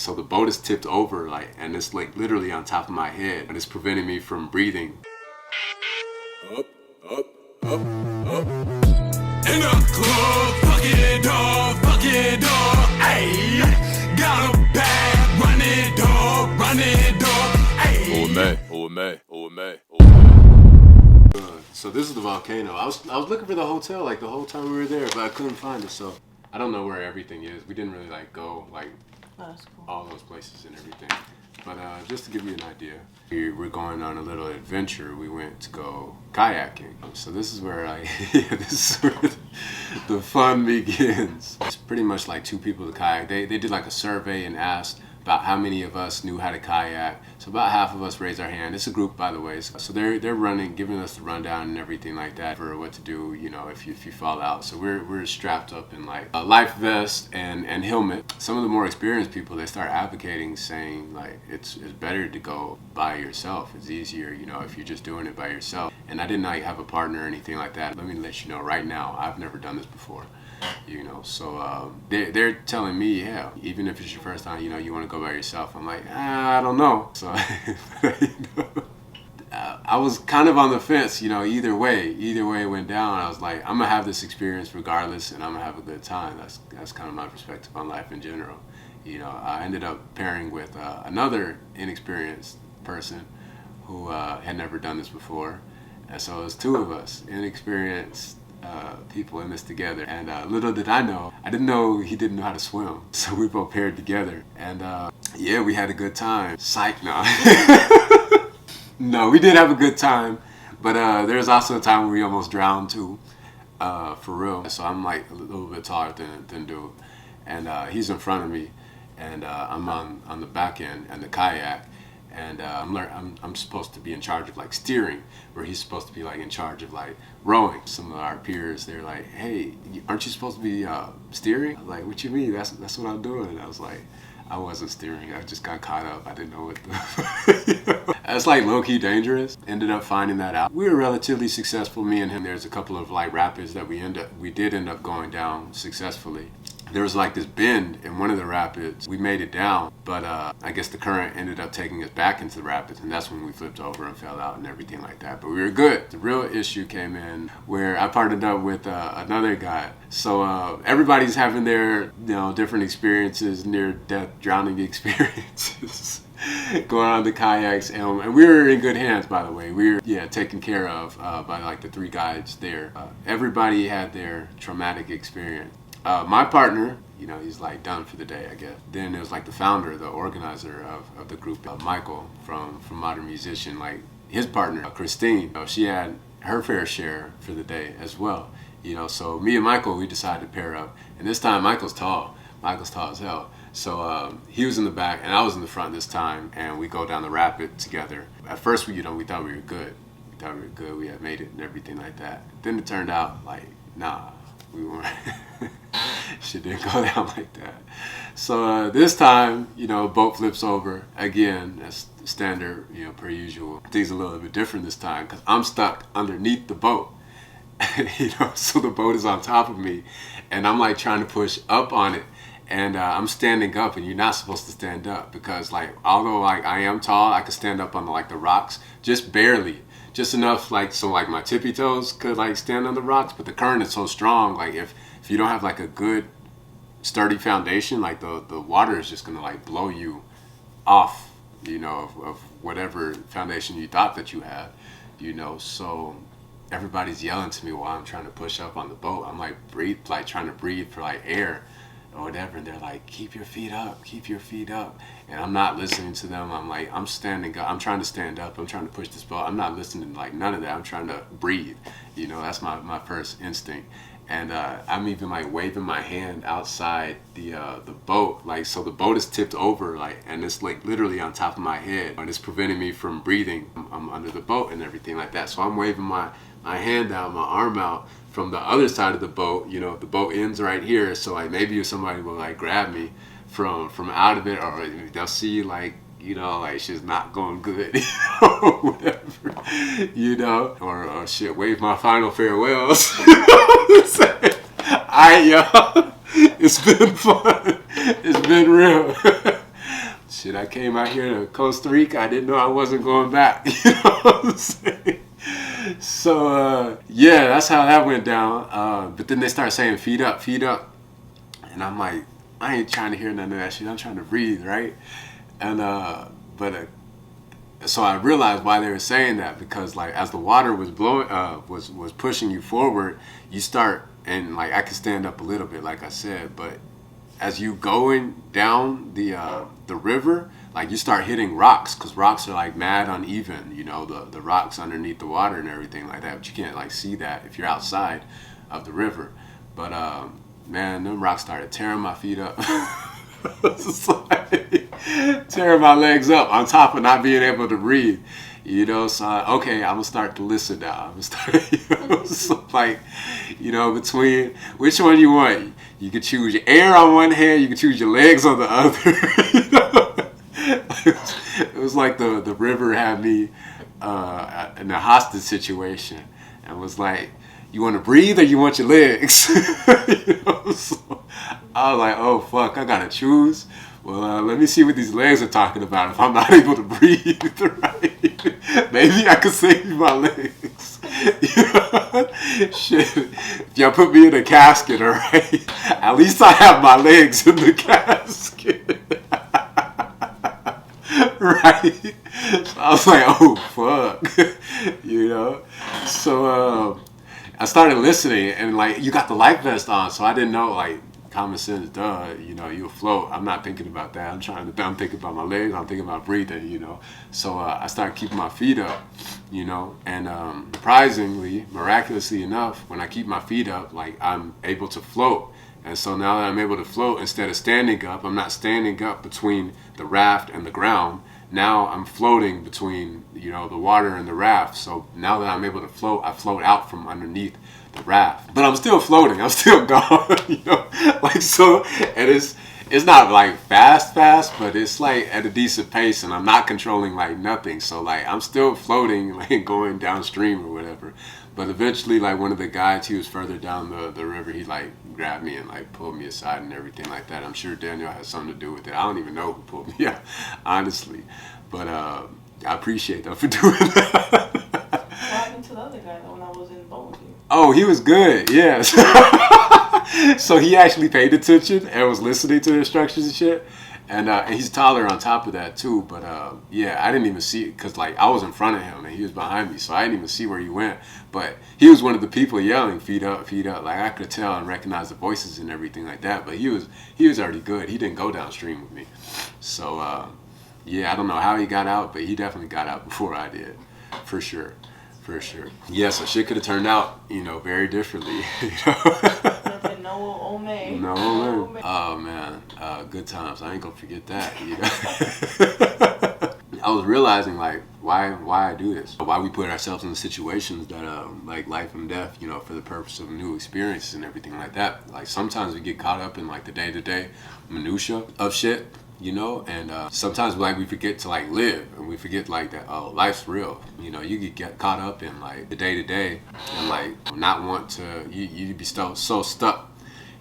So the boat is tipped over, like, and it's like literally on top of my head, and it's preventing me from breathing. Up, up, up, up. In the club, fuck it up, ayy. Got a bag, run it up, ayy. OMAMUSIC. So this is the volcano. I was looking for the hotel like the whole time we were there, but I couldn't find it. So I don't know where everything is. We didn't really like go like all those places and everything. But just to give you an idea, we're going on a little adventure. We went to go kayaking. So this is where this is where the fun begins. It's pretty much like two people to kayak. They did like a survey and asked about how many of us knew how to kayak. So about half of us raised our hand. It's a group, by the way. So they're running, giving us the rundown and everything like that for what to do, you know, if you fall out. So we're strapped up in like a life vest and helmet. Some of the more experienced people, they start advocating, saying like it's better to go by yourself. It's easier, you know, if you're just doing it by yourself. And I didn't like have a partner or anything like that. Let me let you know right now, I've never done this before. You know, so they're telling me, yeah, even if it's your first time, you know, you want to go by yourself. I'm like, I don't know. So I was kind of on the fence, you know, either way it went down. I was like, I'm gonna have this experience regardless, and I'm gonna have a good time. That's kind of my perspective on life in general. You know, I ended up pairing with another inexperienced person who had never done this before, and so it was two of us, inexperienced people in this together. And little did I know, I didn't know he didn't know how to swim. So we both paired together, and yeah, we had a good time. Psych, no. No, we did have a good time, but there's also a time where we almost drowned too, for real. So I'm like a little bit taller than dude, and he's in front of me, and I'm on the back end and the kayak. And I'm supposed to be in charge of like steering, where he's supposed to be like in charge of like rowing. Some of our peers, they're like, "Hey, aren't you supposed to be steering?" I'm like, "What you mean? That's what I'm doing." And I was like, "I wasn't steering. I just got caught up. I didn't know what the." That's like low key dangerous. Ended up finding that out. We were relatively successful, me and him. There's a couple of like rapids that we did end up going down successfully. There was like this bend in one of the rapids. We made it down, but I guess the current ended up taking us back into the rapids, and that's when we flipped over and fell out and everything like that. But we were good. The real issue came in where I partnered up with another guy. So everybody's having their, you know, different experiences, near-death drowning experiences. Going on the kayaks, and we were in good hands, by the way. We were taken care of by like the three guides there. Everybody had their traumatic experience. My partner, you know, he's like done for the day, I guess. Then there was like the founder, the organizer of the group, Michael from Modern Musician. Like his partner, Christine, you know, she had her fair share for the day as well. You know, so me and Michael, we decided to pair up. And this time Michael's tall. Michael's tall as hell. So he was in the back and I was in the front this time, and we go down the rapid together. At first, we thought we were good. We had made it and everything like that. Then it turned out like, nah, we weren't. Shit didn't go down like that. So this time, you know, boat flips over again. That's standard, you know, per usual. Things a little bit different this time because I'm stuck underneath the boat. You know, so the boat is on top of me, and I'm like trying to push up on it. And I'm standing up, and you're not supposed to stand up because, like, although like I am tall, I could stand up on the rocks, just barely, just enough, like so like my tippy toes could like stand on the rocks. But the current is so strong, like if you don't have like a good sturdy foundation, like the water is just gonna like blow you off, you know, of whatever foundation you thought that you had, you know. So everybody's yelling to me while I'm trying to push up on the boat. I'm like trying to breathe for like air or whatever, and they're like, keep your feet up, and I'm not listening to them. I'm like, I'm standing up, I'm trying to stand up, I'm trying to push this boat, I'm not listening to like none of that. I'm trying to breathe, you know. That's my first instinct. And I'm even like waving my hand outside the boat, like, so the boat is tipped over, like, and it's like literally on top of my head, and it's preventing me from breathing. I'm under the boat and everything like that. So I'm waving my hand out, my arm out from the other side of the boat. You know, the boat ends right here, so like maybe if somebody will like grab me from out of it, or they'll see like, you know, like she's not going good, you know, whatever, you know, or shit, wave my final farewells. Alright, y'all, it's been fun, it's been real. shit, I came out here to Costa Rica. I didn't know I wasn't going back. You know what I'm saying? So, yeah, that's how that went down. But then they start saying, feet up, feet up. And I'm like, I ain't trying to hear none of that shit. I'm trying to breathe, right? And, so I realized why they were saying that, because like as the water was blowing, was pushing you forward, you start, and like I could stand up a little bit, like I said, but as you going down the river, like you start hitting rocks, because rocks are like mad uneven, you know, the rocks underneath the water and everything like that, but you can't like see that if you're outside of the river. But man, them rocks started tearing my feet up. It's like tearing my legs up on top of not being able to breathe, you know. So okay, I'm gonna start to listen now. I'm gonna start, you know, so like, you know, between which one you want. You could choose your air on one hand, you could choose your legs on the other. You know? It was like the river had me in a hostage situation, and was like, you want to breathe or you want your legs? You know, so I was like, oh fuck, I gotta choose. Well, let me see what these legs are talking about. If I'm not able to breathe, right? Maybe I could save my legs. You know? Shit, if y'all put me in a casket, all right, at least I have my legs in the casket. Right? So I was like, oh fuck. You know? So I started listening, and like, you got the life vest on, so I didn't know, like, common sense, duh, you know, you afloat. I'm not thinking about that. I'm thinking about my legs. I'm thinking about breathing, you know. So I started keeping my feet up, you know, and surprisingly, miraculously enough, when I keep my feet up, like, I'm able to float. And so now that I'm able to float, instead of standing up, I'm not standing up between the raft and the ground. Now I'm floating between, you know, the water and the raft. So now that I'm able to float, I float out from underneath the raft. But I'm still floating. I'm still gone. You know, like, so, and it's not like fast, but it's like at a decent pace, and I'm not controlling like nothing. So like I'm still floating, like going downstream or whatever. But eventually, like, one of the guys, he was further down the river, he like grabbed me and like pulled me aside and everything like that. I'm sure Daniel has something to do with it. I don't even know who pulled me out, honestly. But I appreciate them for doing that. What happened to the other guy though when I was in the boat with you? Oh, he was good, yes. So he actually paid attention and was listening to the instructions and shit. And he's taller on top of that too. But yeah, I didn't even see it, because like I was in front of him and he was behind me, so I didn't even see where he went. But he was one of the people yelling, feet up, feet up. Like I could tell and recognize the voices and everything like that. But he was already good. He didn't go downstream with me. So yeah, I don't know how he got out, but he definitely got out before I did, for sure. For sure. Yeah, so shit could have turned out, you know, very differently. You know? No OMAMUSIC. No OMAMUSIC. Oh man, good times. I ain't gonna forget that. You know? I was realizing like why I do this, why we put ourselves in situations that like life and death, you know, for the purpose of new experiences and everything like that. Like sometimes we get caught up in like the day-to-day minutia of shit. You know, and sometimes like we forget to like live, and we forget like that, oh, life's real. You know, you get caught up in like the day to day, and like not want to, you be so stuck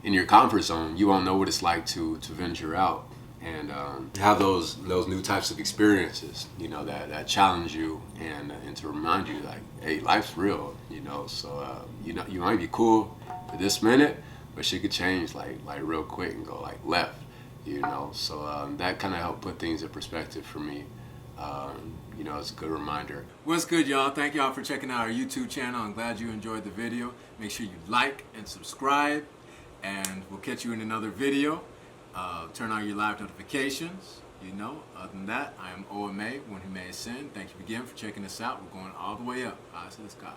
in your comfort zone, you won't know what it's like to venture out and have those new types of experiences, you know, that challenge you and to remind you like, hey, life's real. You know, so you know, you might be cool for this minute, but shit could change like real quick and go like left. You know, so that kind of helped put things in perspective for me. You know, it's a good reminder. What's good, y'all? Thank y'all for checking out our YouTube channel. I'm glad you enjoyed the video. Make sure you like and subscribe, and we'll catch you in another video. Turn on your live notifications. You know, other than that, I am OMA, one who may ascend. Thank you again for checking us out. We're going all the way up. Eyes to the sky.